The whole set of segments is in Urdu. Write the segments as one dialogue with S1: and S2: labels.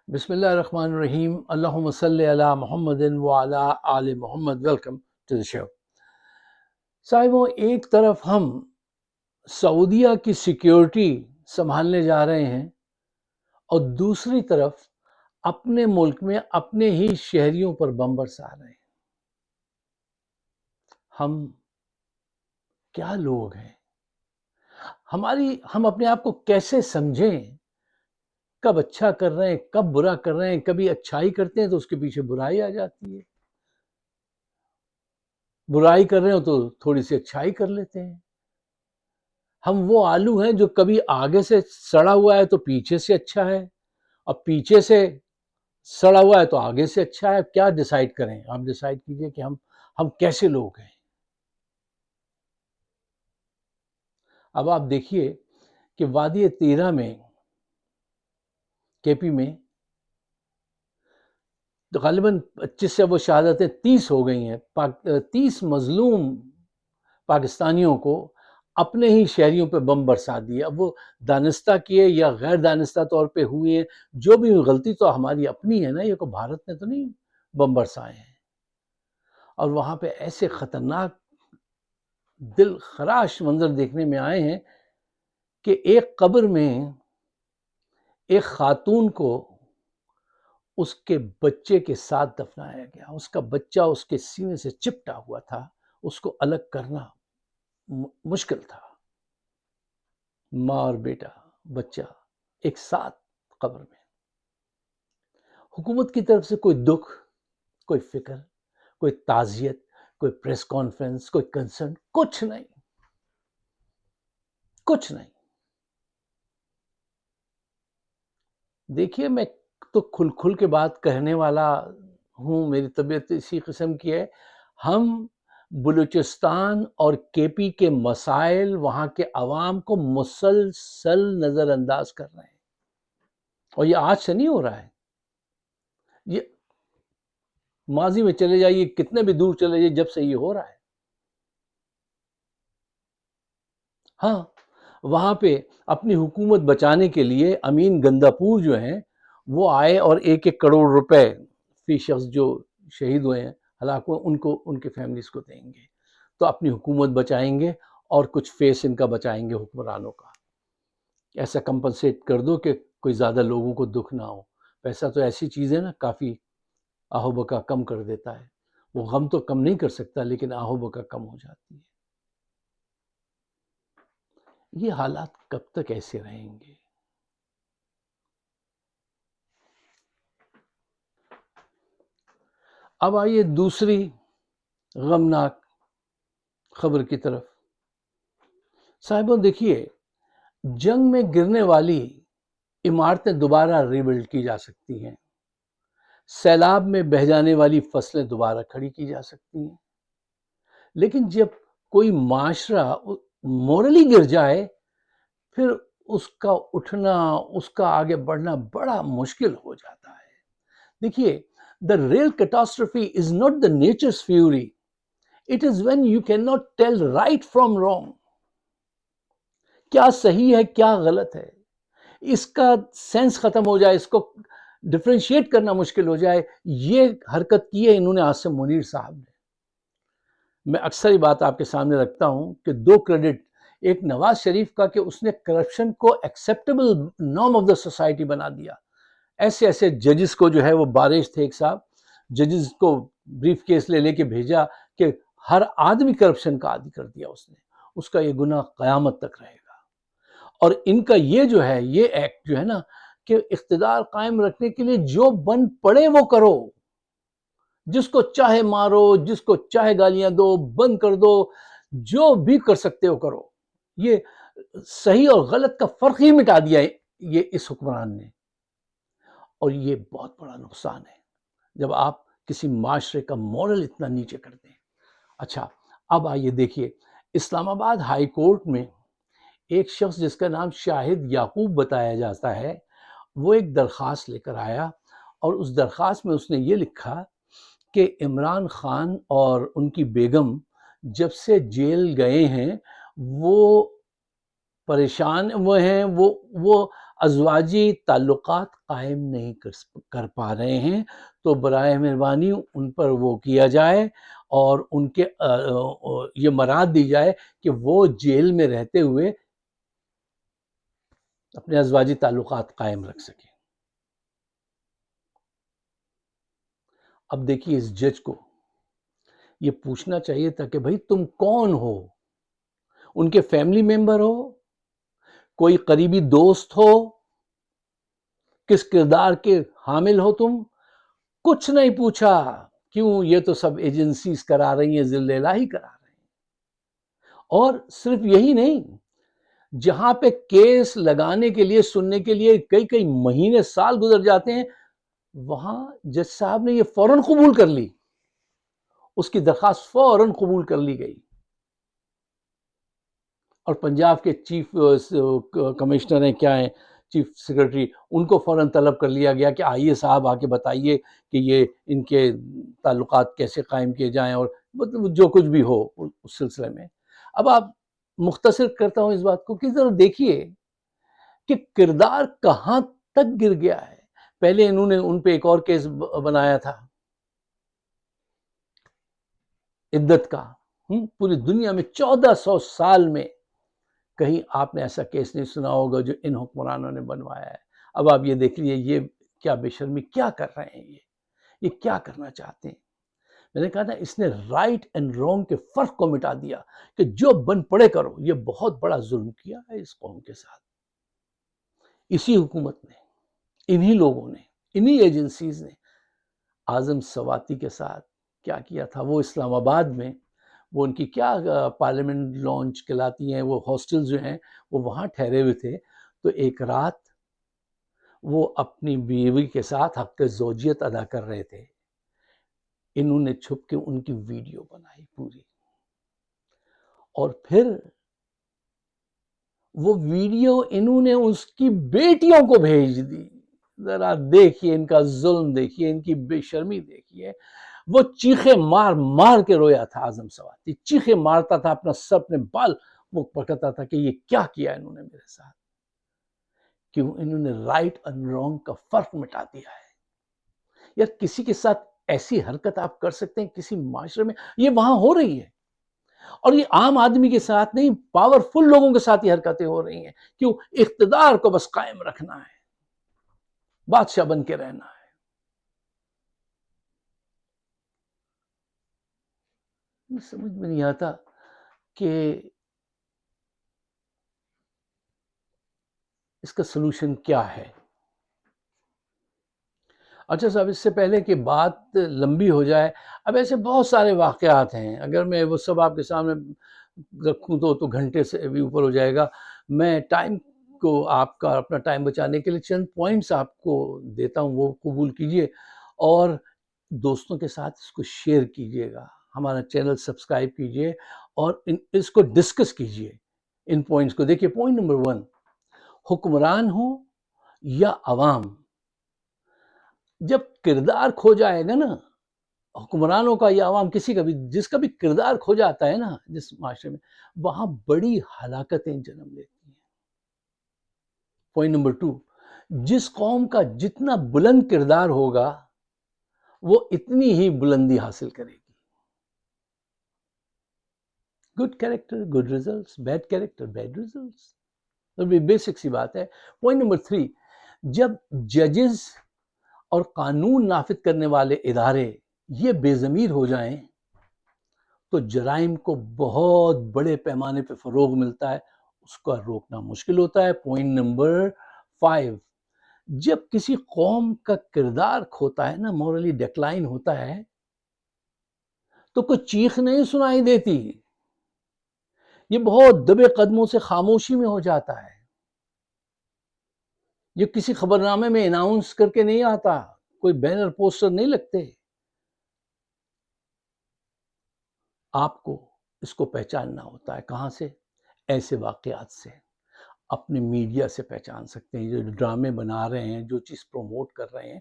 S1: بسم اللہ الرحمن الرحیم، اللہم صلی علی محمد وعلی آل محمد۔ ویلکم ٹو دی شو۔ صاحبوں، ایک طرف ہم سعودیہ کی سیکیورٹی سنبھالنے جا رہے ہیں اور دوسری طرف اپنے ملک میں اپنے ہی شہریوں پر بم برسا رہے ہیں۔ ہم کیا لوگ ہیں؟ ہم اپنے آپ کو کیسے سمجھیں؟ کب اچھا کر رہے ہیں، کب برا کر رہے ہیں؟ کبھی اچھائی کرتے ہیں تو اس کے پیچھے برائی آ جاتی ہے، برائی کر رہے ہو تو تھوڑی سی اچھائی کر لیتے ہیں۔ ہم وہ آلو ہیں جو کبھی آگے سے سڑا ہوا ہے تو پیچھے سے اچھا ہے، اور پیچھے سے سڑا ہوا ہے تو آگے سے اچھا ہے۔ کیا ڈیسائیڈ کریں؟ آپ ڈیسائیڈ کیجئے کہ ہم کیسے لوگ ہیں۔ اب آپ دیکھیے کہ وادی تیرہ میں، کے پی میں غالباً 25 سے وہ شہادتیں 30 ہو گئی ہیں۔ 30 مظلوم پاکستانیوں کو اپنے ہی شہریوں پہ بم برسا دیے۔ اب وہ دانستہ کیے یا غیر دانستہ طور پہ ہوئے ہیں، جو بھی غلطی تو ہماری اپنی ہے نا، یہ کو بھارت نے تو نہیں بم برسائے ہیں۔ اور وہاں پہ ایسے خطرناک دل خراش منظر دیکھنے میں آئے ہیں کہ ایک قبر میں ایک خاتون کو اس کے بچے کے ساتھ دفنایا گیا۔ اس کا بچہ اس کے سینے سے چپٹا ہوا تھا، اس کو الگ کرنا مشکل تھا۔ ماں اور بیٹا، بچہ ایک ساتھ قبر میں۔ حکومت کی طرف سے کوئی دکھ، کوئی فکر، کوئی تعزیت، کوئی پریس کانفرنس، کوئی کنسرن، کچھ نہیں، کچھ نہیں۔ دیکھیے، میں تو کھل کے بات کہنے والا ہوں، میری طبیعت اسی قسم کی ہے۔ ہم بلوچستان اور کے پی کے مسائل، وہاں کے عوام کو مسلسل نظر انداز کر رہے ہیں، اور یہ آج سے نہیں ہو رہا ہے۔ یہ ماضی میں چلے جائیے، کتنے بھی دور چلے جائیے، جب سے یہ ہو رہا ہے۔ ہاں، وہاں پہ اپنی حکومت بچانے کے لیے امین گنداپور جو ہیں وہ آئے اور 1-1 کروڑ روپے فی شخص جو شہید ہوئے ہیں، ہلاک ہوئے، ان کے فیملیز کو دیں گے، تو اپنی حکومت بچائیں گے اور کچھ فیس ان کا بچائیں گے حکمرانوں کا۔ ایسا کمپنسیٹ کر دو کہ کوئی زیادہ لوگوں کو دکھ نہ ہو۔ پیسہ تو ایسی چیز ہے نا، کافی آہو بکا کم کر دیتا ہے۔ وہ غم تو کم نہیں کر سکتا، لیکن آہو بکا کم ہو جاتی ہے۔ یہ حالات کب تک ایسے رہیں گے؟ اب آئیے دوسری غمناک خبر کی طرف۔ صاحبوں دیکھیے، جنگ میں گرنے والی عمارتیں دوبارہ ریبلڈ کی جا سکتی ہیں، سیلاب میں بہہ جانے والی فصلیں دوبارہ کھڑی کی جا سکتی ہیں، لیکن جب کوئی معاشرہ مورلی گر جائے، پھر اس کا اٹھنا، اس کا آگے بڑھنا بڑا مشکل ہو جاتا ہے۔ دیکھیے، the real catastrophe is not the nature's fury. It is when you cannot tell right from wrong. کیا صحیح ہے، کیا غلط ہے، اس کا سینس ختم ہو جائے، اس کو ڈفرینشیٹ کرنا مشکل ہو جائے۔ یہ حرکت کی ہے انہوں نے عاصم منیر صاحب نے۔ میں اکثر یہ بات آپ کے سامنے رکھتا ہوں کہ 2 کریڈٹ، ایک نواز شریف کا کہ اس نے کرپشن کو acceptable norm of the society بنا دیا۔ ایسے ججز کو جو ہے، وہ بارش تھے ایک صاحب، ججز کو بریف کیس لے کے بھیجا کہ ہر آدمی کرپشن کا عادی کر دیا اس نے، اس کا یہ گناہ قیامت تک رہے گا۔ اور ان کا یہ جو ہے، یہ ایکٹ جو ہے نا، کہ اقتدار قائم رکھنے کے لیے جو بن پڑے وہ کرو، جس کو چاہے مارو، جس کو چاہے گالیاں دو، بند کر دو، جو بھی کر سکتے ہو کرو۔ یہ صحیح اور غلط کا فرق ہی مٹا دیا ہے یہ اس حکمران نے، اور یہ بہت بڑا نقصان ہے جب آپ کسی معاشرے کا مورل اتنا نیچے کر دیں۔ اچھا، اب آئیے دیکھیے، اسلام آباد ہائی کورٹ میں ایک شخص جس کا نام شاہد یعقوب بتایا جاتا ہے، وہ ایک درخواست لے کر آیا، اور اس درخواست میں اس نے یہ لکھا کہ عمران خان اور ان کی بیگم جب سے جیل گئے ہیں وہ پریشان وہ ہیں، وہ ازواجی تعلقات قائم نہیں کر پا رہے ہیں تو برائے مہربانی ان پر وہ کیا جائے اور ان کے یہ مراد دی جائے کہ وہ جیل میں رہتے ہوئے اپنے ازواجی تعلقات قائم رکھ سکیں۔ اب دیکھیے اس جج کو یہ پوچھنا چاہیے تھا کہ بھائی تم کون ہو؟ ان کے فیملی ممبر ہو؟ کوئی قریبی دوست ہو؟ کس کردار کے حامل ہو تم؟ کچھ نہیں پوچھا۔ کیوں؟ یہ تو سب ایجنسیز کرا رہی ہیں، ذل الہی کرا رہی ہیں۔ اور صرف یہی نہیں، جہاں پہ کیس لگانے کے لیے، سننے کے لیے کئی مہینے سال گزر جاتے ہیں، وہاں جج صاحب نے یہ فوراً قبول کر لی، اس کی درخواست فوراً قبول کر لی گئی۔ اور پنجاب کے چیف کمشنر ہیں، کیا ہیں، چیف سیکرٹری، ان کو فوراً طلب کر لیا گیا کہ آئیے صاحب آ کے بتائیے کہ یہ ان کے تعلقات کیسے قائم کیے جائیں، اور مطلب جو کچھ بھی ہو اس سلسلے میں۔ اب آپ مختصر کرتا ہوں اس بات کو کہ ذرا دیکھیے کہ کردار کہاں تک گر گیا ہے۔ پہلے انہوں نے ان پہ ایک اور کیس بنایا تھا عدت کا، پوری دنیا میں 1400 سال میں کہیں آپ نے ایسا کیس نہیں سنا ہوگا جو ان حکمرانوں نے بنوایا ہے۔ اب آپ یہ دیکھ لیے یہ کیا بے شرمی کیا کر رہے ہیں، یہ کیا کرنا چاہتے ہیں۔ میں نے کہا نا، اس نے رائٹ اینڈ رانگ کے فرق کو مٹا دیا کہ جو بن پڑے کرو۔ یہ بہت بڑا ظلم کیا ہے اس قوم کے ساتھ، اسی حکومت نے، انہی لوگوں نے، انہی ایجنسیز نے اعظم سواتی کے ساتھ کیا کیا تھا۔ وہ اسلام آباد میں، وہ ان کی کیا پارلیمنٹ لانچ کہلاتی ہیں، وہ ہاسٹل جو ہیں، وہ وہاں ٹھہرے ہوئے تھے۔ تو ایک رات وہ اپنی بیوی کے ساتھ حق زوجیت ادا کر رہے تھے، انہوں نے چھپ کے ان کی ویڈیو بنائی پوری، اور پھر وہ ویڈیو انہوں نے اس کی بیٹیوں کو بھیج دی۔ ذرا دیکھیے ان کا ظلم، دیکھیے ان کی بے شرمی، دیکھیے۔ وہ چیخے مار مار کے رویا تھا اعظم سواتی، چیخے مارتا تھا، اپنا سر، اپنے بال وہ پکڑتا تھا کہ یہ کیا کیا انہوں نے میرے ساتھ۔ کیوں؟ انہوں نے رائٹ اینڈ رانگ کا فرق مٹا دیا ہے۔ یا کسی کے ساتھ ایسی حرکت آپ کر سکتے ہیں کسی معاشرے میں؟ یہ وہاں ہو رہی ہے، اور یہ عام آدمی کے ساتھ نہیں، پاورفل لوگوں کے ساتھ یہ حرکتیں ہو رہی ہیں۔ کیوں؟ اقتدار کو بس قائم رکھنا ہے، بادشاہ بن کے رہنا ہے۔ سمجھ میں نہیں آتا کہ اس کا سلوشن کیا ہے۔ اچھا صاحب، اس سے پہلے کہ بات لمبی ہو جائے، اب ایسے بہت سارے واقعات ہیں، اگر میں وہ سب آپ کے سامنے رکھوں تو گھنٹے سے بھی اوپر ہو جائے گا۔ میں ٹائم کو، آپ کا اپنا ٹائم بچانے کے لیے چند پوائنٹس آپ کو دیتا ہوں، وہ قبول کیجئے اور دوستوں کے ساتھ اس کو شیئر کیجئے گا، ہمارا چینل سبسکرائب کیجئے اور اس کو ڈسکس کیجئے، ان پوائنٹس کو۔ دیکھیے پوائنٹ نمبر 1، حکمران ہوں یا عوام، جب کردار کھو جائے گا نا حکمرانوں کا یا عوام، کسی کا بھی، جس کا بھی کردار کھو جاتا ہے نا جس معاشرے میں، وہاں بڑی ہلاکتیں جنم لیتی ہیں۔ پوائنٹ نمبر 2، جس قوم کا جتنا بلند کردار ہوگا وہ اتنی ہی بلندی حاصل کرے گی۔ Good character good results, bad character bad results, basic سی بات ہے۔ پوائنٹ نمبر 3، جب ججز اور قانون نافذ کرنے والے ادارے یہ بے ضمیر ہو جائیں تو جرائم کو بہت بڑے پیمانے پہ فروغ ملتا ہے، اس کا روکنا مشکل ہوتا ہے۔ پوائنٹ نمبر 5، جب کسی قوم کا کردار کھوتا ہے نا، مورلی ڈیکلائن ہوتا ہے، تو کوئی چیخ نہیں سنائی دیتی، یہ بہت دبے قدموں سے خاموشی میں ہو جاتا ہے، یہ کسی خبرنامے میں اناؤنس کر کے نہیں آتا، کوئی بینر پوسٹر نہیں لگتے۔ آپ کو اس کو پہچاننا ہوتا ہے، کہاں سے؟ ایسے واقعات سے، اپنے میڈیا سے پہچان سکتے ہیں، جو ڈرامے بنا رہے ہیں، جو چیز پروموٹ کر رہے ہیں۔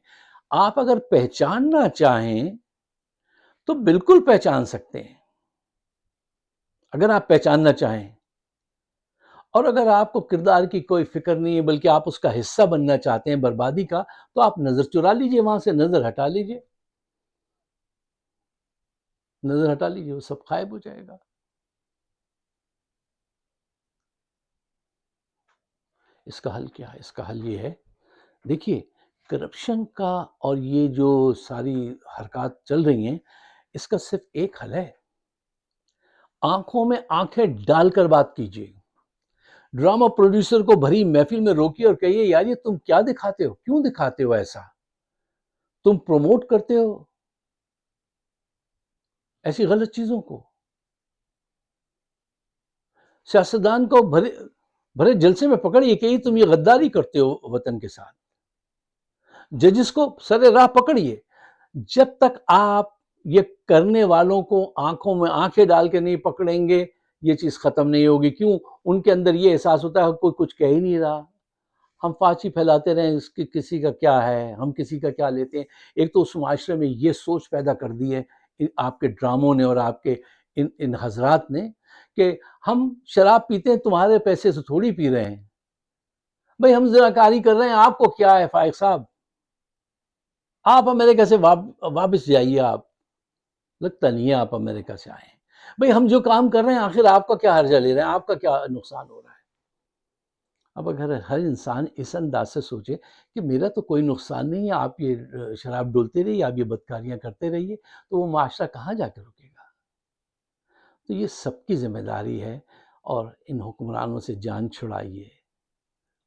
S1: آپ اگر پہچاننا چاہیں تو بالکل پہچان سکتے ہیں، اگر آپ پہچاننا چاہیں، اور اگر آپ کو کردار کی کوئی فکر نہیں ہے بلکہ آپ اس کا حصہ بننا چاہتے ہیں بربادی کا، تو آپ نظر چرا لیجئے، وہاں سے نظر ہٹا لیجئے، نظر ہٹا لیجئے، وہ سب غائب ہو جائے گا۔ اس کا حل کیا ہے؟ اس کا حل یہ ہے، دیکھیے کرپشن کا اور یہ جو ساری حرکات چل رہی ہیں، اس کا صرف ایک حل ہے، آنکھوں میں آنکھیں ڈال کر بات کیجیے۔ ڈرامہ پروڈیوسر کو بھری محفل میں روکیے اور کہیے یار یہ تم کیا دکھاتے ہو؟ کیوں دکھاتے ہو ایسا؟ تم پروموٹ کرتے ہو ایسی غلط چیزوں کو۔ سیاستدان کو بھرے جلسے میں پکڑیے کہ تم یہ غداری کرتے ہو وطن کے ساتھ۔ ججز کو سر راہ پکڑیے۔ جب تک آپ یہ کرنے والوں کو آنکھوں میں آنکھیں ڈال کے نہیں پکڑیں گے، یہ چیز ختم نہیں ہوگی۔ کیوں؟ ان کے اندر یہ احساس ہوتا ہے کوئی کچھ کہہ ہی نہیں رہا، ہم فاچی پھیلاتے رہیں، اس کی کسی کا کیا ہے، ہم کسی کا کیا لیتے ہیں۔ ایک تو اس معاشرے میں یہ سوچ پیدا کر دی ہے آپ کے ڈراموں نے اور آپ کے ان حضرات نے کہ ہم شراب پیتے ہیں تمہارے پیسے سے تھوڑی پی رہے ہیں، بھئی ہم زناکاری کر رہے ہیں، آپ کو کیا ہے فائق صاحب؟ آپ امریکہ سے واپس جائیے، آپ لگتا نہیں ہے آپ امریکہ سے آئے ہیں۔ بھئی ہم جو کام کر رہے ہیں آخر آپ کا کیا حرجہ لے رہے ہیں، آپ کا کیا نقصان ہو رہا ہے؟ اب اگر ہر انسان اس انداز سے سوچے کہ میرا تو کوئی نقصان نہیں ہے، آپ یہ شراب ڈولتے رہیے، آپ یہ بدکاریاں کرتے رہیے، تو وہ معاشرہ کہاں جا کے رکے گا؟ تو یہ سب کی ذمہ داری ہے، اور ان حکمرانوں سے جان چھڑائیے،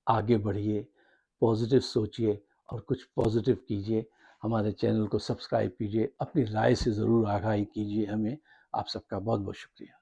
S1: آگے بڑھیے، پازیٹیو سوچیے اور کچھ پازیٹیو کیجیے۔ ہمارے چینل کو سبسکرائب کیجیے، اپنی رائے سے ضرور آگاہی کیجیے ہمیں۔ آپ سب کا بہت بہت شکریہ۔